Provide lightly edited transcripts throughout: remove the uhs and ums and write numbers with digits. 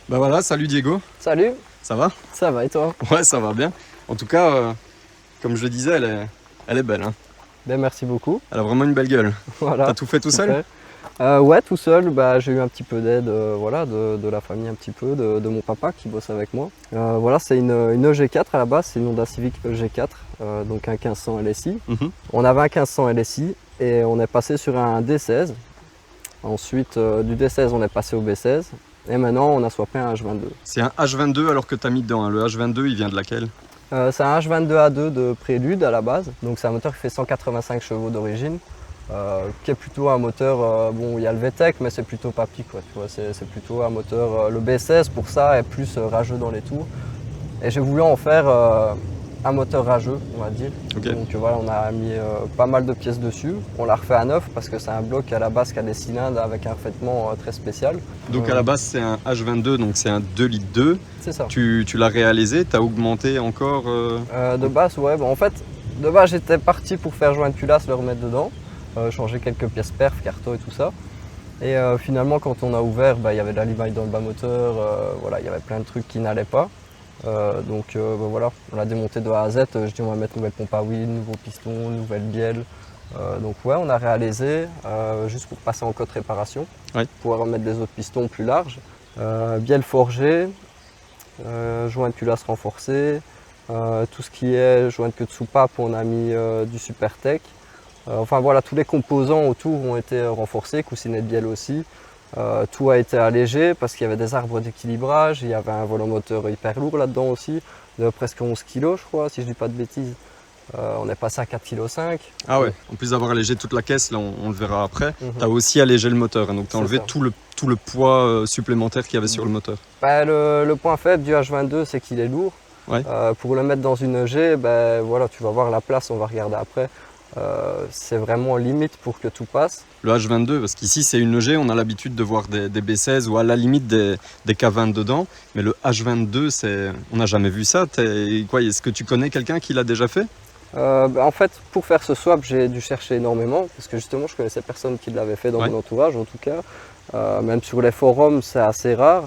Bah voilà, salut Diego, Salut, ça va? ça va et toi? Ouais, ça va bien. En tout cas, comme je le disais, elle est belle, hein. Ben merci beaucoup. Elle a vraiment une belle gueule. T'as Voilà, tout fait tout seul? super. Ouais, tout seul, bah, j'ai eu un petit peu d'aide voilà, de la famille, un petit peu, de mon papa qui bosse avec moi. Voilà, c'est une EG4 à la base, c'est une Honda Civic EG4, donc un 1500 LSI. Mhm. On avait un 1500 LSI et on est passé sur un D16. Ensuite, du D16, on est passé au B16 et maintenant on a swappé un H22. C'est un H22 alors que t'as mis dedans, hein. Le H22, il vient de laquelle? C'est un H22A2 de Prélude à la base, donc c'est un moteur qui fait 185 chevaux d'origine, qui est plutôt un moteur, bon il y a le VTEC mais c'est plutôt papy quoi, tu vois, c'est plutôt un moteur, le B16 pour ça est plus rageux dans les tours. Et j'ai voulu en faire un moteur rageux on va dire, Ok. donc voilà on a mis pas mal de pièces dessus, on l'a refait à neuf parce que c'est un bloc à la base qui a des cylindres avec un refaitement très spécial. Donc à la base, c'est un H22, donc c'est un 2 litres 2. C'est ça. Tu l'as réalisé, t'as augmenté encore De base, ouais, bon, en fait, de base j'étais parti pour faire joint de culasse, le remettre dedans, changer quelques pièces perf, carto et tout ça. Et finalement, quand on a ouvert, bah, il y avait de la limaille dans le bas moteur, voilà, il y avait plein de trucs qui n'allaient pas. Donc bah, voilà, on l'a démonté de A à Z. Je dis on va mettre nouvelle pompe à huile, nouveau piston, nouvelle bielle. Donc ouais, on a réalisé juste pour passer en côte réparation, Ouais. pouvoir remettre des autres pistons plus larges. Bielle forgée, joint de culasse renforcé. Tout ce qui est joint de queue de soupape, on a mis du Supertech. Enfin voilà, tous les composants autour ont été renforcés, coussinet de bielle aussi. Tout a été allégé parce qu'il y avait des arbres d'équilibrage, il y avait un volant moteur hyper lourd là-dedans aussi, de presque 11 kg je crois, si je ne dis pas de bêtises. On est passé à 4,5 kg. Ah ouais, en plus d'avoir allégé toute la caisse, là on le verra après, Mhm. t'as aussi allégé le moteur, hein. Donc t'as C'est enlevé ça. tout le poids supplémentaire qu'il y avait sur le moteur. Bah, le point faible du H22, c'est qu'il est lourd. Ouais. Pour le mettre dans une EG, ben, voilà, tu vas voir la place, on va regarder après. C'est vraiment limite pour que tout passe. Le H22, parce qu'ici c'est une EG, on a l'habitude de voir des B16 ou à la limite des K20 dedans, mais le H22, on n'a jamais vu ça. Est-ce que tu connais quelqu'un qui l'a déjà fait? Ben, en fait, pour faire ce swap, j'ai dû chercher énormément parce que justement, je connaissais personne qui l'avait fait dans Ouais. mon entourage, en tout cas. Même sur les forums, c'est assez rare.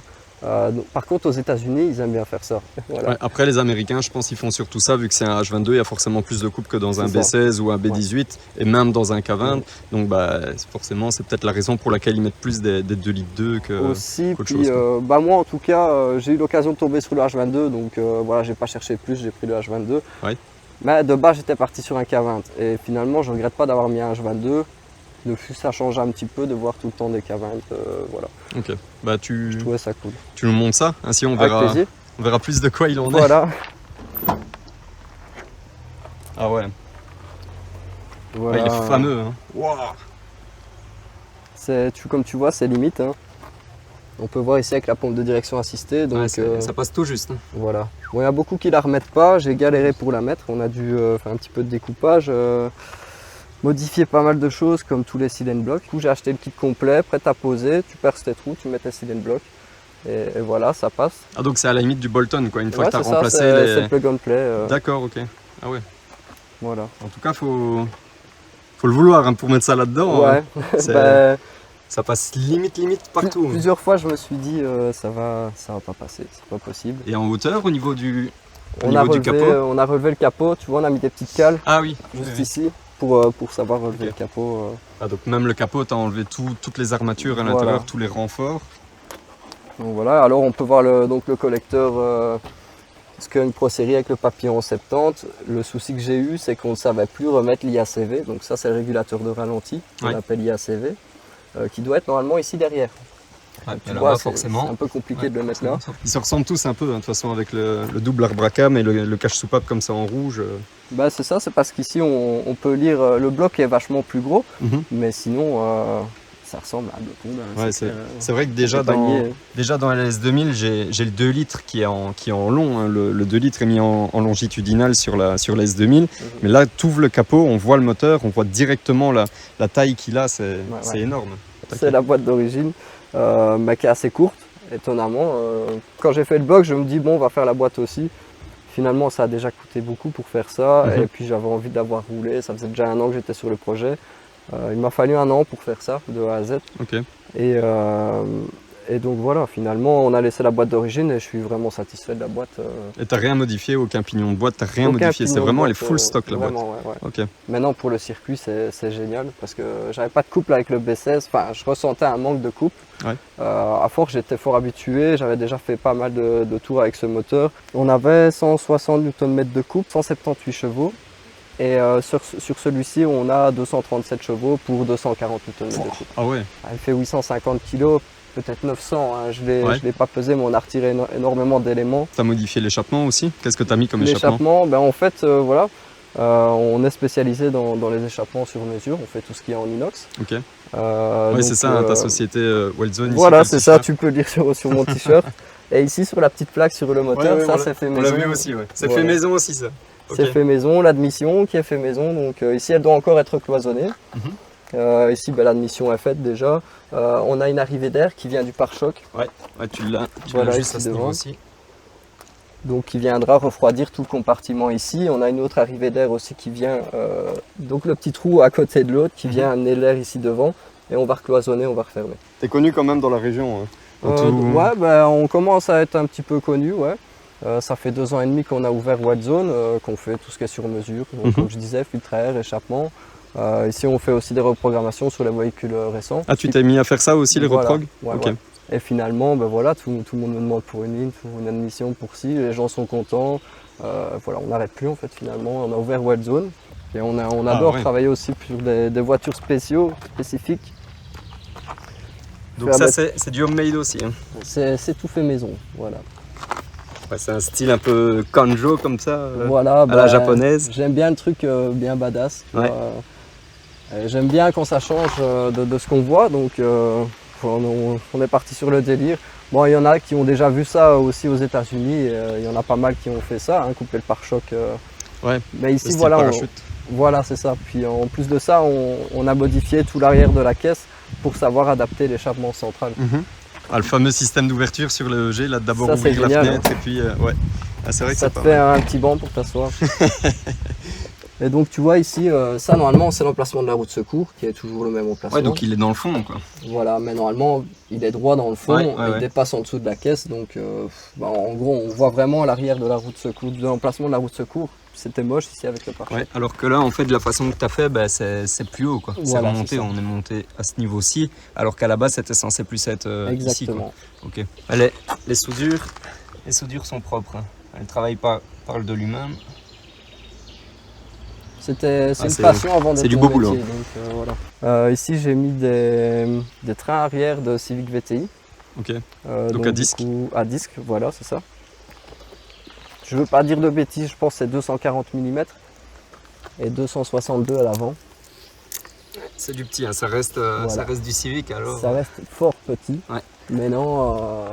Par contre, aux États-Unis, ils aiment bien faire ça. Voilà. Ouais, après, les Américains, je pense qu'ils font surtout ça, vu que c'est un H22, il y a forcément plus de coupe que dans un C'est ça. B16 ou un B18, et même dans un K20. Ouais. Donc, bah, forcément, c'est peut-être la raison pour laquelle ils mettent plus des 2 litres 2 Aussi, qu'autre puis chose, quoi. bah moi en tout cas, j'ai eu l'occasion de tomber sur le H22, donc voilà, j'ai pas cherché plus, j'ai pris le H22. Ouais. Mais de base, j'étais parti sur un K20 et finalement, je regrette pas d'avoir mis un H22. De plus, ça change un petit peu de voir tout le temps des K20, voilà. Ok. Bah, Je trouvais ça cool. tu nous montres ça, ainsi Avec plaisir. on verra plus de quoi il en est. Voilà. Ah ouais. Voilà. Ouais, il est fameux, hein. Wow. Comme tu vois, c'est limite, hein. On peut voir ici avec la pompe de direction assistée. Donc, Ouais, ça passe tout juste, hein. voilà. Bon, il y a beaucoup qui la remettent pas. J'ai galéré pour la mettre. On a dû faire un petit peu de découpage, modifier pas mal de choses comme tous les cylindres blocs. Du coup, j'ai acheté le kit complet, prêt à poser. Tu perces tes trous, tu mets tes cylindres blocs. Et voilà, ça passe. Ah, donc c'est à la limite du Bolton, quoi, une fois Ouais, que tu as c'est ça, remplacé c'est les... plug and play. D'accord, ok. Ah ouais. Voilà. En tout cas, faut le vouloir, hein, pour mettre ça là-dedans. Ouais. C'est- Ben, Ça passe limite partout. plusieurs fois, je me suis dit, ça va pas passer, c'est pas possible. Et en hauteur, au niveau du On a capot? relevé le capot, tu vois, on a mis des petites cales Ah oui. juste Oui. ici pour savoir relever Ok. le capot. Ah, donc même le capot, tu as enlevé toutes les armatures à Voilà. l'intérieur, tous les renforts. Donc voilà, alors on peut voir le collecteur Skunk Pro Series avec le papillon en 70. Le souci que j'ai eu, c'est qu'on ne savait plus remettre l'IACV. Donc ça, c'est le régulateur de ralenti, qu'on Ouais. appelle IACV, qui doit être normalement ici derrière. Tu vois, c'est un peu compliqué de le mettre là. Ils se ressemblent tous un peu, hein, de toute façon, avec le double arbre à cam et le cache-soupape comme ça en rouge. Bah, c'est ça, c'est parce qu'ici on peut lire, le bloc est vachement plus gros, Mhm. mais sinon ça ressemble à un bloc Honda, hein, Ouais, clair. c'est vrai que déjà On peut pas nier. dans la LS2000, j'ai le 2 litres qui est en long, hein. Le 2 litres est mis en longitudinal sur la S2000. Mais là, tu ouvres le capot, on voit le moteur, on voit directement la taille qu'il a, c'est Ouais. énorme. C'est la boîte d'origine, mais qui est assez courte, étonnamment. Quand j'ai fait le bloc, je me dis bon, on va faire la boîte aussi. Finalement, ça a déjà coûté beaucoup pour faire ça, Mhm. et puis j'avais envie d'avoir roulé. Ça faisait déjà un an que j'étais sur le projet. Il m'a fallu un an pour faire ça, de A à Z. Ok. Et, Et donc voilà, finalement, on a laissé la boîte d'origine et je suis vraiment satisfait de la boîte. Et t'as rien modifié, aucun pignon de boîte, t'as rien Aucun modifié, c'est pignon de vraiment, elle est boîte, full stock la boîte. vraiment, ouais. Ok. Maintenant, pour le circuit, c'est génial parce que j'avais pas de couple avec le B16. Enfin, je ressentais un manque de couple. Ouais. À force, j'étais fort habitué. J'avais déjà fait pas mal de tours avec ce moteur. On avait 160 Nm de couple, 178 chevaux. Et sur celui-ci, on a 237 chevaux pour 240 Nm de couple. Ah ouais. Elle fait 850 kg, peut-être 900. Hein. Je l'ai pas pesé, mais on a retiré énormément d'éléments. T'as modifié l'échappement aussi? Qu'est-ce que t'as mis comme échappement? L'échappement, ben, en fait, voilà. On est spécialisé dans les échappements sur mesure, on fait tout ce qui est en inox. Ok. Ouais, c'est ça, hein, ta société Weldzone. Voilà, c'est ça, tu peux le lire sur mon t-shirt. Et ici, sur la petite plaque sur le moteur, ouais, ça voilà. c'est fait On maison. l'a vu aussi, ouais. C'est Voilà. fait maison aussi, ça. C'est Ok. fait maison, l'admission qui est fait maison. Donc ici, elle doit encore être cloisonnée. Ici, ben, l'admission est faite déjà. On a une arrivée d'air qui vient du pare-choc. Ouais, tu l'as Voilà, juste ici à ce niveau devant. aussi. Donc qui viendra refroidir tout le compartiment ici. On a une autre arrivée d'air aussi qui vient, donc le petit trou à côté de l'autre qui vient amener l'air ici devant. Et on va recloisonner, on va refermer. T'es connu quand même dans la région. Hein. Ouais, ben, on commence à être un petit peu connu, ouais. Ça fait 2 ans et demi qu'on a ouvert Weldzone, qu'on fait tout ce qui est sur mesure. Donc, comme je disais, filtre à air, échappement. Ici, on fait aussi des reprogrammations sur les véhicules récents. Ah, tu t'es mis à faire ça aussi, les Voilà, reprog? ouais, Ok. ouais. Et finalement, ben voilà, tout le monde me demande pour une ligne, pour une admission, pour ci, les gens sont contents. Voilà, on n'arrête plus en fait finalement. On a ouvert Weldzone et on adore travailler aussi sur des voitures spécifiques. Donc ça, c'est du homemade aussi. Hein. C'est tout fait maison, voilà. Ouais, c'est un style un peu kanjo comme ça, Voilà, à la japonaise. J'aime bien le truc bien badass. Ouais. J'aime bien quand ça change de ce qu'on voit, donc on est parti sur le délire. Bon, il y en a qui ont déjà vu ça aussi aux États-Unis, il y en a pas mal qui ont fait ça, hein, couper le pare-choc. Ouais, mais ici, le style voilà, parachute. voilà, c'est ça. Puis en plus de ça, on a modifié tout l'arrière de la caisse pour savoir adapter l'échappement central. Ah, le fameux système d'ouverture sur le EG, là d'abord Ça, ouvrir c'est la génial, fenêtre et puis ouais. Ah, c'est vrai que Ça c'est te pas fait mal. un petit banc pour t'asseoir. Et donc tu vois ici, ça normalement c'est l'emplacement de la roue de secours qui est toujours le même emplacement. Ouais, donc il est dans le fond quoi. Voilà, mais normalement il est droit dans le fond, Ouais, il dépasse en dessous de la caisse, donc en gros on voit vraiment l'arrière de la roue de secours, de l'emplacement de la roue de secours. C'était moche ici avec le pare-choc. Ouais, alors que là en fait de la façon que tu as fait, bah, c'est plus haut quoi. Voilà, c'est remonté, c'est ça. on est monté à ce niveau-ci, alors qu'à la base c'était censé plus être ici quoi. Exactement. Ok. Les soudures sont propres. Hein. Elles ne travaillent pas par de lui-même. C'est une c'est- passion avant d'être c'est du mon beau boulot. métier, donc, voilà. Ici j'ai mis des trains arrière de Civic VTI. Ok. Donc à du disque. coup, à disque, voilà, c'est ça. Je veux pas dire de bêtises, je pense que c'est 240 mm et 262 à l'avant. C'est du petit, hein. Ça reste du Civic alors. Ça reste fort petit. Ouais. Mais non,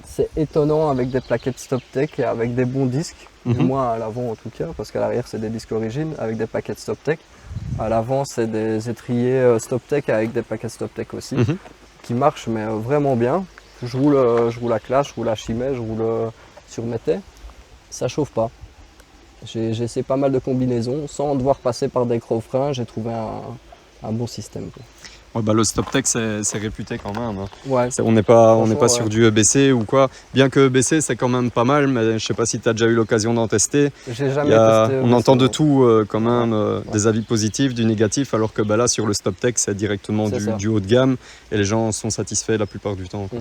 c'est étonnant avec des plaquettes StopTech et avec des bons disques, du moins à l'avant en tout cas, parce qu'à l'arrière c'est des disques origines avec des plaquettes StopTech. À l'avant c'est des étriers StopTech avec des plaquettes StopTech aussi, qui marchent mais vraiment bien. Je roule à Clash, je roule à Chimay, je roule sur Métais. Ça chauffe pas. J'ai essayé pas mal de combinaisons sans devoir passer par des gros freins, j'ai trouvé un bon système. Quoi. Ouais, bah, le StopTech c'est réputé quand même. Hein. Ouais. On n'est pas Franchement, sur ouais. du EBC ou quoi. Bien que EBC c'est quand même pas mal, mais je sais pas si tu as déjà eu l'occasion d'en tester. J'ai jamais testé. On entend de EBC, tout quand même, des avis positifs, du négatif, alors que bah, là sur le StopTech c'est directement C'est du haut de gamme et les gens sont satisfaits la plupart du temps. Quoi.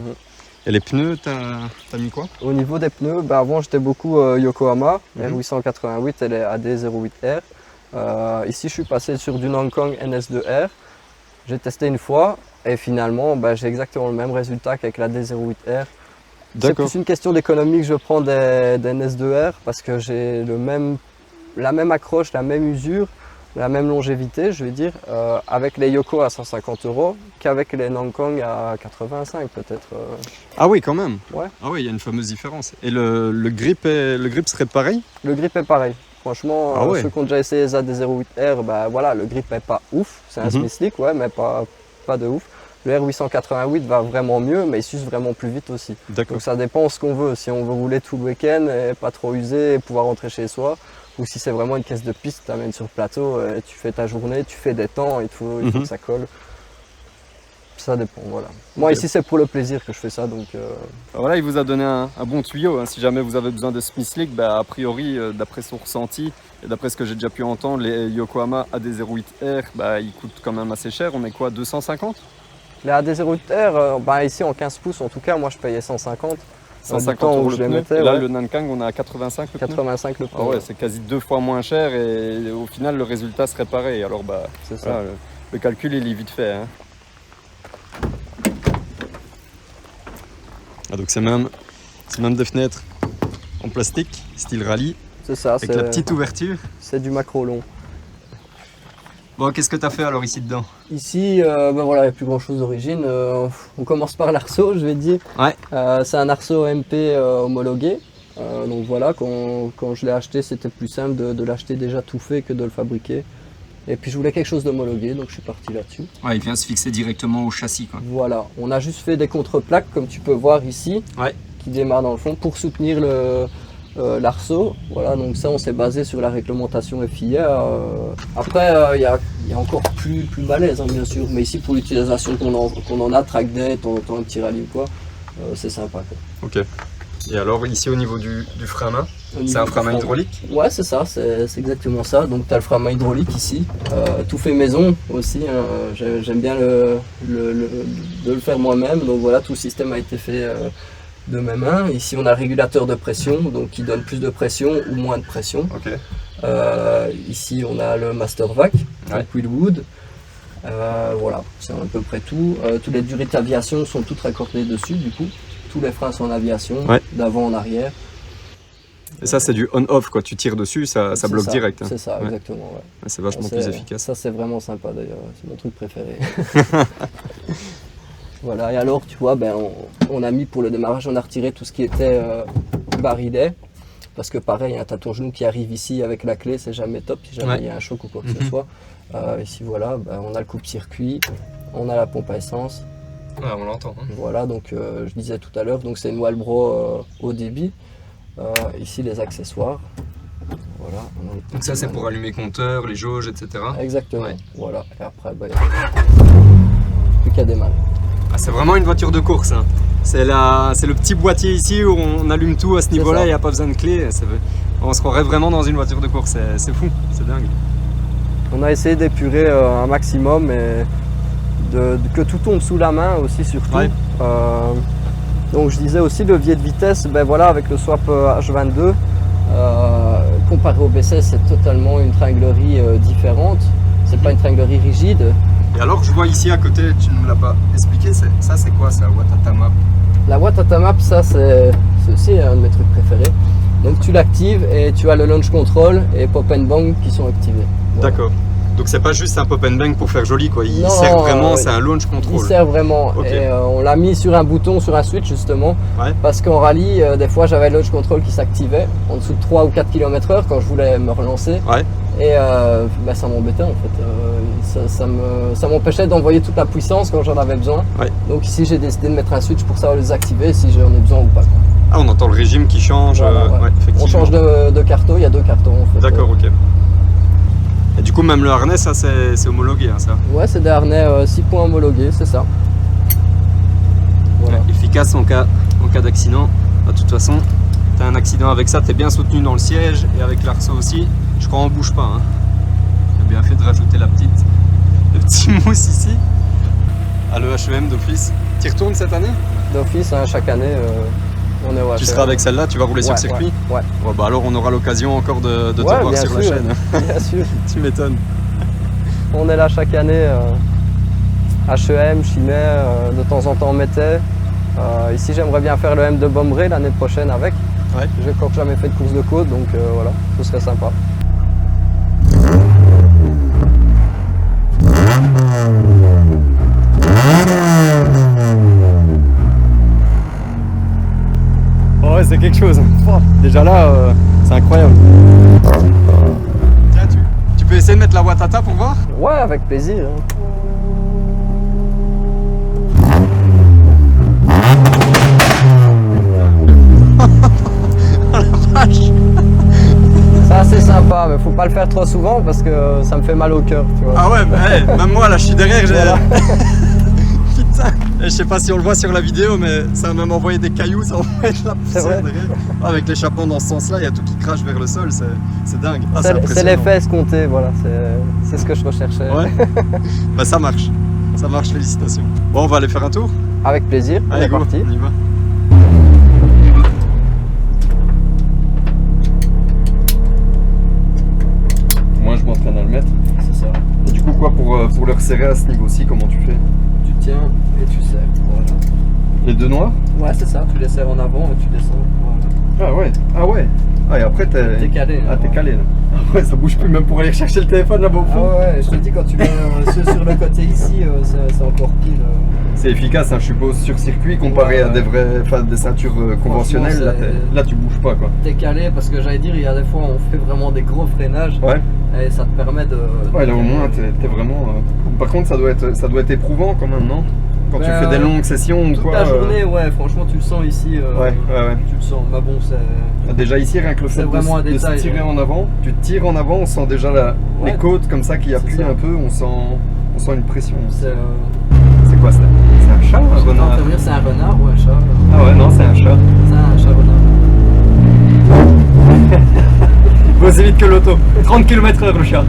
Et les pneus, t'as mis quoi? Au niveau des pneus, bah avant j'étais beaucoup Yokohama, R888 et les AD08R. Ici je suis passé sur du Nankang NS2R. J'ai testé une fois et finalement bah, j'ai exactement le même résultat qu'avec la D08R. C'est plus une question d'économie que je prends des NS2R parce que j'ai la même accroche, la même usure, la même longévité, je vais dire, avec les Yoko à 150 € qu'avec les Nankang à 85 peut-être. Ah oui, quand même. Ouais. Ah oui, il y a une fameuse différence. Et le grip serait pareil? Le grip est pareil. Franchement, ceux qui ont déjà essayé les AD08R, bah, voilà, le grip est pas ouf. C'est un Smith Slick, ouais, mais pas de ouf. Le R888 va vraiment mieux, mais il s'use vraiment plus vite aussi. Donc ça dépend ce qu'on veut. Si on veut rouler tout le week-end et pas trop user et pouvoir rentrer chez soi, ou si c'est vraiment une caisse de piste, tu amènes sur plateau, et tu fais ta journée, tu fais des temps, il faut que ça colle. Ça dépend, voilà. Moi Ok. ici c'est pour le plaisir que je fais ça, donc Voilà, il vous a donné un bon tuyau. Hein. Si jamais vous avez besoin de Smith League, a priori, d'après son ressenti et d'après ce que j'ai déjà pu entendre, les Yokohama AD08R, ils coûtent quand même assez cher. On est quoi, 250? les AD08R, ici en 15 pouces en tout cas, moi je payais 150. 150 temps où euros je le les pneu. mettais, Et là, ouais. le Nankang, on est à 85 le pneu. 85 le pneu. Ah ouais, c'est quasi 2 fois moins cher et au final, le résultat serait pareil. Alors, c'est ça. voilà, le calcul, il est vite fait. Hein. Ah, donc c'est même des fenêtres en plastique, style rallye, C'est ça, avec la petite ouverture. c'est du macro long. Bon, qu'est-ce que tu as fait alors ici dedans? Ici, voilà, il n'y a plus grand chose d'origine. On commence par l'arceau, je vais te dire. Ouais. C'est un arceau MP homologué. Donc voilà, quand je l'ai acheté, c'était plus simple de l'acheter déjà tout fait que de le fabriquer. Et puis je voulais quelque chose d'homologué, donc je suis parti là-dessus. Ouais, il vient se fixer directement au châssis, quoi. Voilà, on a juste fait des contreplaques, comme tu peux voir ici, Ouais. qui démarrent dans le fond pour soutenir l'arceau. Voilà, donc ça, on s'est basé sur la réglementation FIA. Après, il y a encore plus balèze, hein, bien sûr, mais ici, pour l'utilisation qu'on en a, track day, de temps en temps un petit rallye ou quoi, c'est sympa, quoi. Ok. Et alors ici au niveau du frein à main, Au niveau c'est un du frein à main frein. hydraulique? Ouais, c'est ça, c'est exactement ça. Donc tu as le frein à main hydraulique ici, tout fait maison aussi. Hein. J'aime bien de le faire moi-même. Donc voilà, tout le système a été fait de mes mains. Ici on a le régulateur de pression, donc qui donne plus de pression ou moins de pression. Ok. Ici on a le Master Vac, Ouais. donc Wheelwood. Voilà, c'est à peu près tout. Toutes les durées d'aviation sont toutes raccordées dessus du coup. Tous les freins sont en aviation, Ouais. d'avant en arrière. Et ça c'est du on-off, quoi. Tu tires dessus, ça C'est bloque ça, direct. Hein. C'est ça, Ouais. exactement. Ouais. C'est vachement Ça, plus c'est- efficace. Ça, c'est vraiment sympa d'ailleurs. C'est mon truc préféré. Voilà, et alors, tu vois, on a mis pour le démarrage, on a retiré tout ce qui était barillet. Parce que pareil, tu as ton genou qui arrive ici avec la clé, c'est jamais top si jamais Ouais. il y a un choc ou quoi que ce soit. Ici, voilà, on a le coupe-circuit, on a la pompe à essence. Ouais, on l'entend. Hein. Voilà, donc je disais tout à l'heure, donc c'est une Walbro haut débit. Ici, les accessoires. Voilà, on a les Donc ça petits c'est pour allumer compteur, les jauges, etc. Exactement, Ouais. voilà. Et après, plus qu'à démarrer. Ah, c'est vraiment une voiture de course. Hein. C'est le petit boîtier ici où on allume tout à ce niveau-là, ça. il n'y a pas besoin de clé. On se croirait vraiment dans une voiture de course, c'est fou, c'est dingue. On a essayé d'épurer un maximum et que tout tombe sous la main aussi surtout. Ouais. Donc je disais aussi le levier de vitesse, voilà, avec le swap H22, comparé au B16 c'est totalement une tringlerie différente. C'est pas une tringlerie rigide. Et alors je vois ici à côté, tu ne me l'as pas expliqué, ça c'est quoi ça, Watatama? La Watatama, ça c'est aussi un de mes trucs préférés. Donc tu l'actives et tu as le launch control et pop and bang qui sont activés. Voilà. D'accord. Donc c'est pas juste un pop and bang pour faire joli quoi, il Non, sert vraiment, c'est un launch Il control. sert vraiment. Ok. Et on l'a mis sur un bouton, sur un switch justement. Ouais. Parce qu'en rallye, des fois j'avais le launch control qui s'activait en dessous de 3 ou 4 km/h quand je voulais me relancer. Ouais. Et ça m'embêtait en fait. Ça m'empêchait d'envoyer toute la puissance quand j'en avais besoin. Ouais. Donc ici j'ai décidé de mettre un switch pour savoir les activer si j'en ai besoin ou pas. Quoi. Ah on entend le régime qui change, Voilà, ouais. ouais, effectivement. On change de carton, il y a 2 cartons en fait. D'accord, ok. Et du coup même le harnais, ça c'est homologué hein, ça. Ouais, c'est des harnais 6 points homologués, c'est ça. Voilà. Ouais, efficace en cas d'accident. De toute façon, tu as un accident avec ça, tu es bien soutenu dans le siège et avec l'arceau aussi. Je crois qu'on bouge pas. Hein. Tu as bien fait de rajouter le petit mousse ici. À le HEM d'office. Tu y retournes cette année? D'office, hein, chaque année, on est au Tu HM. seras avec celle-là, tu vas rouler sur Ouais, circuit? Ouais, Ouais, bah alors on aura l'occasion encore de te Ouais, voir bien sur la sûr. chaîne. bien sûr. Tu m'étonnes. On est là chaque année. HEM, Chimay, de temps en temps Métais. Ici, j'aimerais bien faire le M de Bombré l'année prochaine avec. Ouais. J'ai encore jamais fait de course de côte, donc voilà, ce serait sympa. Oh ouais, c'est quelque chose. Déjà là, c'est incroyable. Tiens, tu peux essayer de mettre la Watata pour voir? Ouais, avec plaisir. Hein. C'est assez sympa, mais faut pas le faire trop souvent parce que ça me fait mal au cœur, tu vois. Ah ouais, bah, hey, même moi là je suis derrière, j'ai. Voilà. putain. Et je sais pas si on le voit sur la vidéo, mais ça a même envoyé des cailloux, ça a envoyé de la poussière vrai. derrière. Avec l'échappement dans ce sens-là, il y a tout qui crache vers le sol, c'est dingue. Ah, C'est impressionnant. l'effet escompté, voilà, c'est ce que je recherchais. Ouais. Bah ça marche, félicitations. Bon, on va aller faire un tour. Avec plaisir, on Allez, est go, parti. on y va. Moi, je m'entraîne à le mettre. C'est ça. Et du coup, quoi, pour le resserrer à ce niveau-ci, comment tu fais? Tu tiens et tu serres, voilà. Les deux noirs? Ouais, c'est ça, tu les serres en avant et tu descends, voilà. Ah ouais, ah ouais. Ah, et après, T'es calé. Ah, hein. t'es calé là. Ah ouais, ça bouge plus même pour aller chercher le téléphone là-bas au Ah fond. ouais, je te dis, quand tu mets ceux sur le côté ici, c'est encore pile. C'est efficace, hein, je suppose, sur circuit comparé Ouais, à des ceintures conventionnelles. Franchement, Là, tu bouges pas quoi. T'es calé parce que j'allais dire, il y a des fois on fait vraiment des gros freinages Ouais. et ça te permet de. Ouais, là au moins, t'es vraiment. Par contre, ça doit être éprouvant quand même, non? Quand tu fais des longues sessions ou toute quoi. la journée, ouais, franchement, tu le sens ici. Ouais. Tu le sens, mais bon, c'est. Déjà ici, rien que le fait vraiment un de se détail, tirer en avant, tu tires en avant, on sent déjà les Ouais. côtes comme ça qui appuient ça. un peu, on sent une pression. C'est C'est quoi ça? C'est un chat ou un renard? c'est un renard ou un chat. Ah ouais, non, c'est un chat. C'est un chat renard. Il va aussi vite que l'auto. 30 km/h le chat.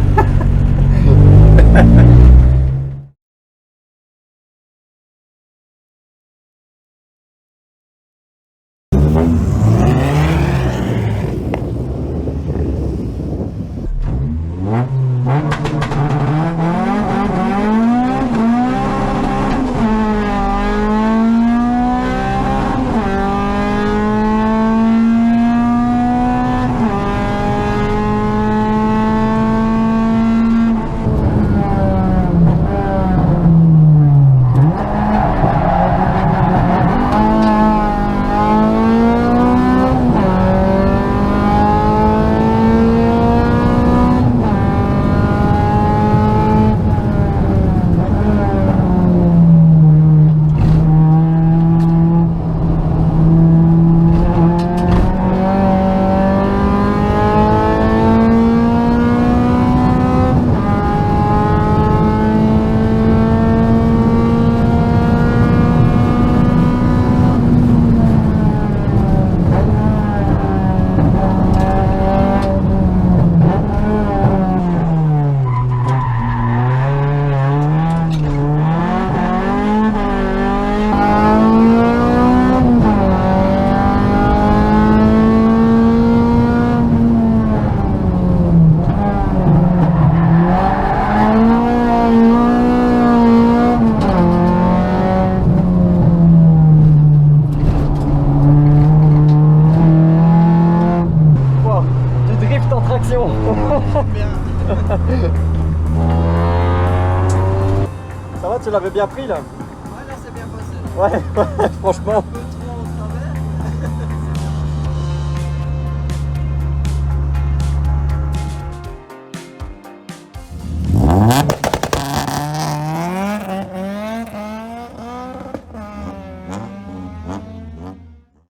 Ça va, tu l'avais bien pris là? Ouais, là c'est bien passé. Ouais, franchement.